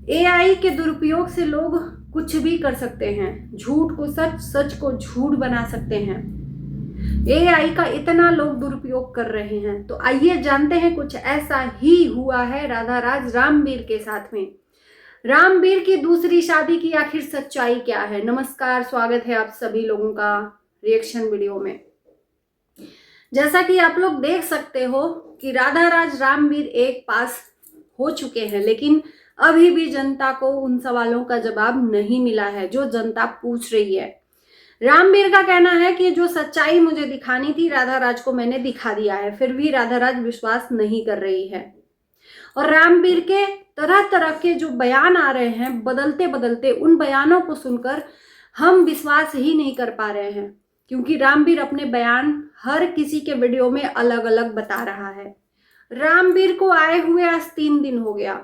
AI के दुरुपयोग से लोग कुछ भी कर सकते हैं, झूठ को सच, सच को झूठ बना सकते हैं। एआई का इतना लोग दुरुपयोग कर रहे हैं। तो आइए जानते हैं, कुछ ऐसा ही हुआ है राधाराज रामवीर के साथ में। रामवीर की दूसरी शादी की आखिर सच्चाई क्या है? नमस्कार, स्वागत है आप सभी लोगों का रिएक्शन वीडियो में। जैसा कि आप लोग देख सकते हो कि राधाराज रामवीर एक पास हो चुके हैं, लेकिन अभी भी जनता को उन सवालों का जवाब नहीं मिला है जो जनता पूछ रही है। रामवीर का कहना है कि जो सच्चाई मुझे दिखानी थी राधाराज को मैंने दिखा दिया है, फिर भी राधाराज विश्वास नहीं कर रही है। और रामवीर के तरह तरह के जो बयान आ रहे हैं बदलते बदलते, उन बयानों को सुनकर हम विश्वास ही नहीं कर पा रहे हैं, क्योंकि रामवीर अपने बयान हर किसी के वीडियो में अलग अलग बता रहा है। रामवीर को आए हुए आज 3 दिन हो गया।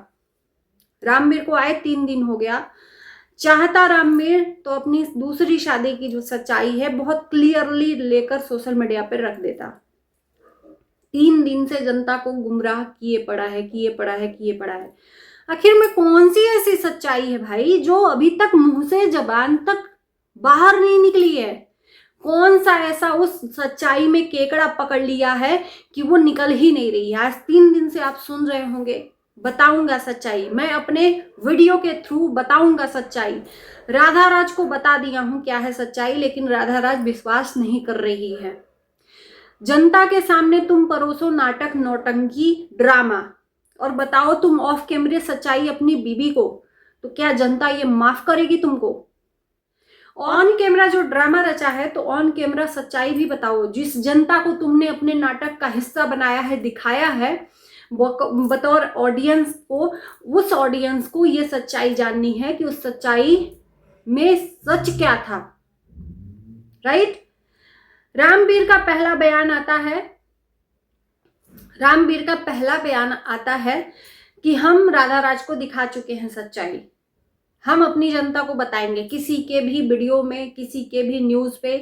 रामवीर को आए 3 दिन हो गया। चाहता रामवीर तो अपनी दूसरी शादी की जो सच्चाई है बहुत क्लियरली लेकर सोशल मीडिया पर रख देता। 3 दिन से जनता को गुमराह किए पड़ा है। आखिर में कौन सी ऐसी सच्चाई है भाई जो अभी तक मुंह से जबान तक बाहर नहीं निकली है? कौन सा ऐसा उस सच्चाई में केकड़ा पकड़ लिया है कि वो निकल ही नहीं रही है? आज 3 दिन से आप सुन रहे होंगे, बताऊंगा सच्चाई, मैं अपने वीडियो के थ्रू बताऊंगा सच्चाई। राधाराज को बता दिया हूं क्या है सच्चाई, लेकिन राधाराज विश्वास नहीं कर रही है। जनता के सामने तुम परोसो नाटक, नौटंकी, ड्रामा और बताओ तुम ऑफ कैमरे सच्चाई अपनी बीबी को, तो क्या जनता ये माफ करेगी तुमको? ऑन कैमरा जो ड्रामा रचा है तो ऑन कैमरा सच्चाई भी बताओ। जिस जनता को तुमने अपने नाटक का हिस्सा बनाया है, दिखाया है बतौर ऑडियंस को, उस ऑडियंस को ये सच्चाई जाननी है कि उस सच्चाई में सच क्या था। राइट? रामवीर का पहला बयान आता है कि हम राधाराज को दिखा चुके हैं सच्चाई, हम अपनी जनता को बताएंगे। किसी के भी वीडियो में, किसी के भी न्यूज पे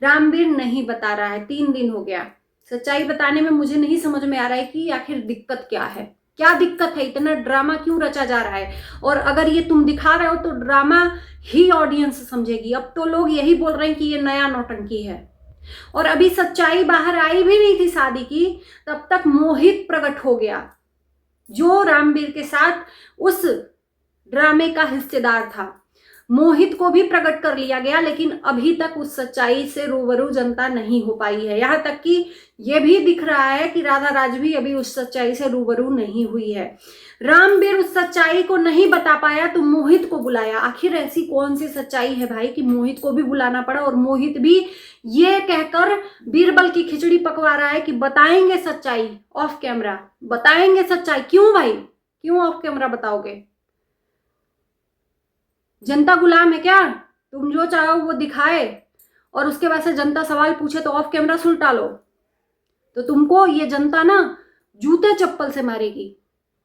रामवीर नहीं बता रहा है। 3 दिन हो गया। सच्चाई बताने में मुझे नहीं समझ में आ रहा है कि आखिर दिक्कत क्या है, क्या दिक्कत है, इतना ड्रामा क्यों रचा जा रहा है? और अगर ये तुम दिखा रहे हो तो ड्रामा ही ऑडियंस समझेगी। अब तो लोग यही बोल रहे हैं कि ये नया नौटंकी है। और अभी सच्चाई बाहर आई भी नहीं थी शादी की, तब तक मोहित प्रकट हो गया, जो रामवीर के साथ उस ड्रामे का हिस्सेदार था। मोहित को भी प्रकट कर लिया गया, लेकिन अभी तक उस सच्चाई से रूबरू जनता नहीं हो पाई है। यहाँ तक कि यह भी दिख रहा है कि राधाराज भी अभी उस सच्चाई से रूबरू नहीं हुई है। रामवीर उस सच्चाई को नहीं बता पाया तो मोहित को बुलाया। आखिर ऐसी कौन सी सच्चाई है भाई कि मोहित को भी बुलाना पड़ा? और मोहित भी ये कहकर बीरबल की खिचड़ी पकवा रहा है कि बताएंगे सच्चाई ऑफ कैमरा, बताएंगे सच्चाई। क्यों भाई, क्यों ऑफ कैमरा बताओगे? जनता गुलाम है क्या? तुम जो चाहो वो दिखाए और उसके बाद से जनता सवाल पूछे तो ऑफ कैमरा सुलटा लो, तो तुमको ये जनता ना जूते चप्पल से मारेगी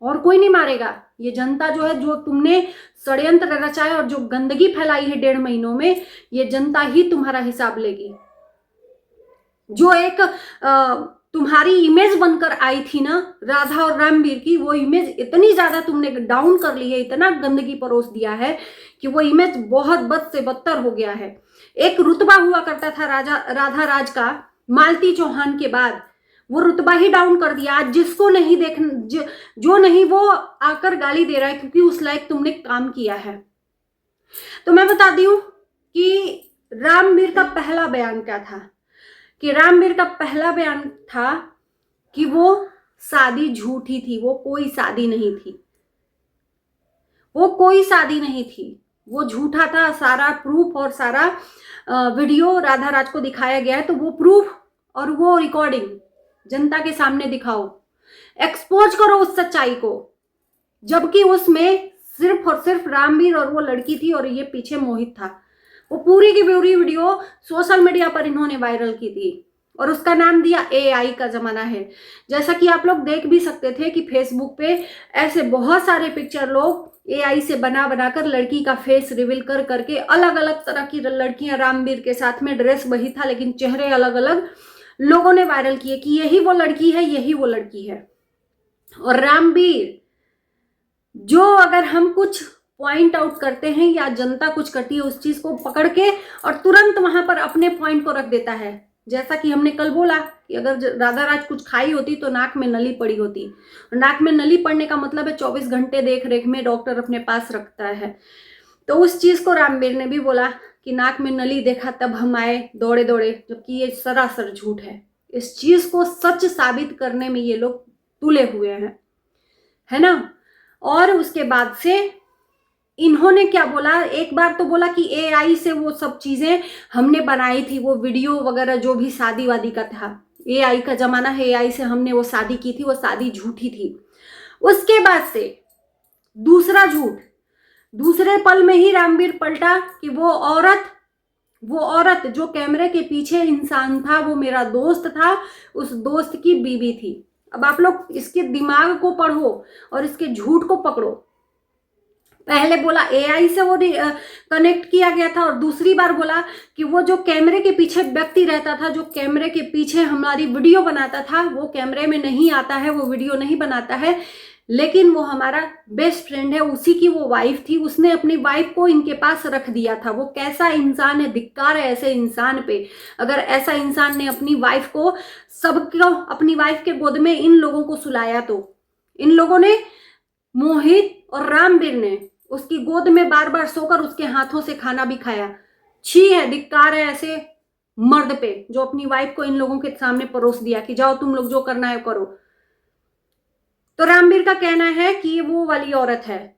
और कोई नहीं मारेगा। ये जनता जो है, जो तुमने षड्यंत्र रचाया और जो गंदगी फैलाई है 1.5 महीनों में, ये जनता ही तुम्हारा हिसाब लेगी। जो एक तुम्हारी इमेज बनकर आई थी ना राधा और रामवीर की, वो इमेज इतनी ज्यादा तुमने डाउन कर ली है, इतना गंदगी परोस दिया है कि वो इमेज बहुत बद से बदतर हो गया है। एक रुतबा हुआ करता था राधा राज का मालती चौहान के बाद, वो रुतबा ही डाउन कर दिया। आज जिसको नहीं जो नहीं वो आकर गाली दे रहा है, क्योंकि उस लायक तुमने काम किया है। तो मैं बताती हूँ कि रामवीर का पहला बयान क्या था। कि रामवीर का पहला बयान था कि वो शादी झूठी थी, वो कोई शादी नहीं थी, वो कोई शादी नहीं थी, वो झूठा था। सारा प्रूफ और सारा वीडियो राधाराज को दिखाया गया है, तो वो प्रूफ और वो रिकॉर्डिंग जनता के सामने दिखाओ, एक्सपोज करो उस सच्चाई को। जबकि उसमें सिर्फ और सिर्फ रामवीर और वो लड़की थी और ये पीछे मोहित था। वो पूरी की पूरी वीडियो सोशल मीडिया पर इन्होंने वायरल की थी और उसका नाम दिया एआई का जमाना है। जैसा कि आप लोग देख भी सकते थे कि फेसबुक पे ऐसे बहुत सारे पिक्चर लोग एआई से बना कर लड़की का फेस रिवील कर करके अलग अलग तरह की लड़कियां रामवीर के साथ में, ड्रेस वही था लेकिन चेहरे अलग अलग, लोगों ने वायरल किए कि यही वो लड़की है, यही वो लड़की है। और रामवीर जो अगर हम कुछ पॉइंट आउट करते हैं या जनता कुछ करती है, उस चीज को पकड़ के और तुरंत वहां पर अपने पॉइंट को रख देता है। जैसा कि हमने कल बोला कि अगर राधा राज कुछ खाई होती तो नाक में नली पड़ी होती। नाक में नली पड़ने का मतलब है 24 घंटे देख रेख में डॉक्टर अपने पास रखता है। तो उस चीज को रामवीर ने भी बोला कि नाक में नली देखा तब हम आए दौड़े दौड़े, जबकि ये सरासर झूठ है। इस चीज को सच साबित करने में ये लोग तुले हुए हैं, है ना। और उसके बाद से इन्होंने क्या बोला, एक बार तो बोला कि एआई से वो सब चीजें हमने बनाई थी, वो वीडियो वगैरह जो भी शादी वादी का था, एआई का जमाना है, एआई से हमने वो शादी की थी, वो शादी झूठी थी। उसके बाद से दूसरा झूठ, दूसरे पल में ही रामवीर पलटा कि वो औरत जो कैमरे के पीछे इंसान था वो मेरा दोस्त था, उस दोस्त की बीवी थी। अब आप लोग इसके दिमाग को पढ़ो और इसके झूठ को पकड़ो। पहले बोला एआई से वो कनेक्ट किया गया था, और दूसरी बार बोला कि वो जो कैमरे के पीछे व्यक्ति रहता था, जो कैमरे के पीछे हमारी वीडियो बनाता था, वो कैमरे में नहीं आता है, वो वीडियो नहीं बनाता है, लेकिन वो हमारा बेस्ट फ्रेंड है, उसी की वो वाइफ थी, उसने अपनी वाइफ को इनके पास रख दिया था। वो कैसा इंसान है, धिक्कार है ऐसे इंसान पे। अगर ऐसा इंसान ने अपनी वाइफ को, सबको अपनी वाइफ के गोद में इन लोगों को सुलाया, तो इन लोगों ने, मोहित और रामवीर ने उसकी गोद में बार बार सोकर उसके हाथों से खाना भी खाया। छी है, धिक्कार है ऐसे मर्द पे जो अपनी वाइफ को इन लोगों के सामने परोस दिया कि जाओ तुम लोग जो करना है करो। तो रामवीर का कहना है कि ये वो वाली औरत है,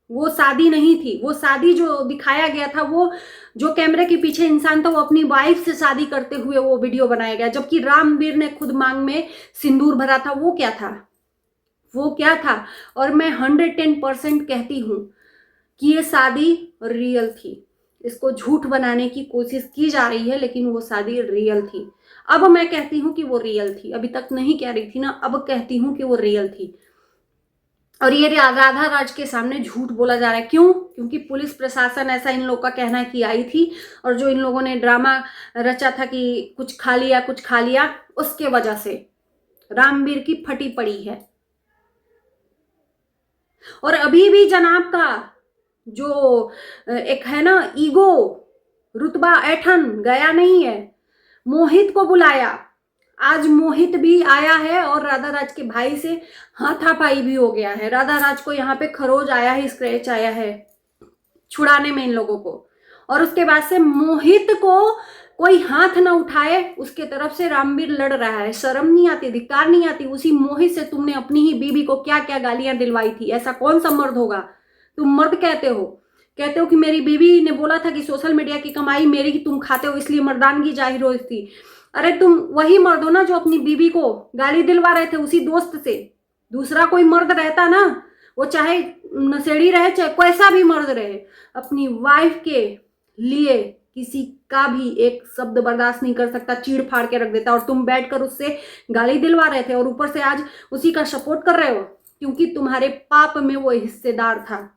वो शादी नहीं थी। वो शादी जो दिखाया गया था, वो जो कैमरे के पीछे इंसान था, वो अपनी वाइफ से शादी करते हुए वो वीडियो बनाया गया, जबकि रामवीर ने खुद मांग में सिंदूर भरा था। वो क्या था, वो क्या था। और मैं 110% कहती हूं कि ये शादी रियल थी। इसको झूठ बनाने की कोशिश की जा रही है, लेकिन वो शादी रियल थी। अब मैं कहती हूं कि वो रियल थी, अभी तक नहीं कह रही थी ना, अब कहती हूं कि वो रियल थी। और ये राधा राज के सामने झूठ बोला जा रहा है। क्यों? क्योंकि पुलिस प्रशासन, ऐसा इन लोग का कहना है कि आई थी, और जो इन लोगों ने ड्रामा रचा था कि कुछ खा लिया, उसके वजह से रामवीर की फटी पड़ी है। और अभी भी जनाब का जो एक है ना ईगो, रुतबा ऐठन गया नहीं है। मोहित को बुलाया, आज मोहित भी आया है और राधा राज के भाई से हाथापाई भी हो गया है। राधा राज को यहाँ पे खरोज आया है, स्क्रैच आया है छुड़ाने में इन लोगों को। और उसके बाद से मोहित को कोई हाथ ना उठाए उसके तरफ से रामवीर लड़ रहा है। शर्म नहीं आती, धिक्कार नहीं आती? उसी मोहित से तुमने अपनी ही बीबी को क्या क्या गालियां दिलवाई थी। ऐसा कौन सा मर्द होगा? तुम मर्द कहते हो कि मेरी बीबी ने बोला था कि सोशल मीडिया की कमाई मेरी ही तुम खाते हो, इसलिए मर्दानगी जाहिर हो थी। अरे तुम वही मर्द हो ना जो अपनी बीबी को गाली दिलवा रहे थे उसी दोस्त से। दूसरा कोई मर्द रहता ना, वो चाहे नशेड़ी रहे चाहे कैसा भी मर्द रहे, अपनी वाइफ के लिए किसी का भी एक शब्द बर्दाश्त नहीं कर सकता, चीड़ फाड़ के रख देता। और तुम बैठकर उससे गाली दिलवा रहे थे और ऊपर से आज उसी का सपोर्ट कर रहे हो, क्योंकि तुम्हारे पाप में वो हिस्सेदार था।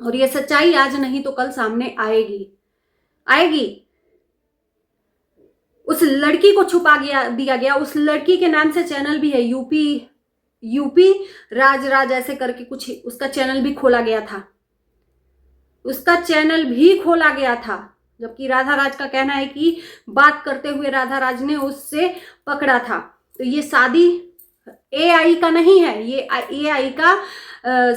और ये सच्चाई आज नहीं तो कल सामने आएगी। उस लड़की को छुपा दिया गया। उस लड़की के नाम से चैनल भी है, यूपी राज ऐसे करके कुछ, उसका चैनल भी खोला गया था। जबकि राधा राज का कहना है कि बात करते हुए राधा राज ने उससे पकड़ा था। तो ये शादी एआई का नहीं है, ये एआई का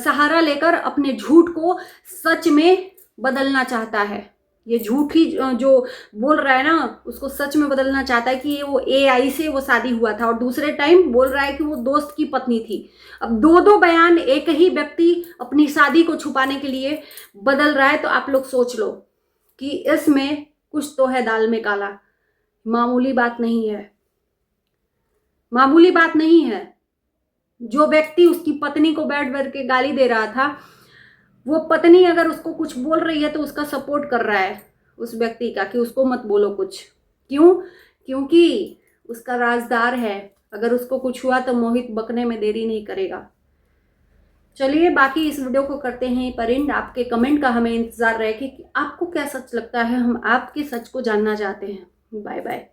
सहारा लेकर अपने झूठ को सच में बदलना चाहता है। ये झूठ ही जो बोल रहा है ना, उसको सच में बदलना चाहता है कि ये वो एआई से वो शादी हुआ था, और दूसरे टाइम बोल रहा है कि वो दोस्त की पत्नी थी। अब दो बयान एक ही व्यक्ति अपनी शादी को छुपाने के लिए बदल रहा है। तो आप लोग सोच लो कि इसमें कुछ तो है दाल में काला। मामूली बात नहीं है। जो व्यक्ति उसकी पत्नी को बैठ के गाली दे रहा था, वो पत्नी अगर उसको कुछ बोल रही है तो उसका सपोर्ट कर रहा है उस व्यक्ति का कि उसको मत बोलो कुछ। क्यों? क्योंकि उसका राजदार है। अगर उसको कुछ हुआ तो मोहित बकने में देरी नहीं करेगा। चलिए, बाकी इस वीडियो को करते हैं पर एंड। आपके कमेंट का हमें इंतजार रहे कि आपको क्या सच लगता है। हम आपके सच को जानना चाहते हैं। Bye bye.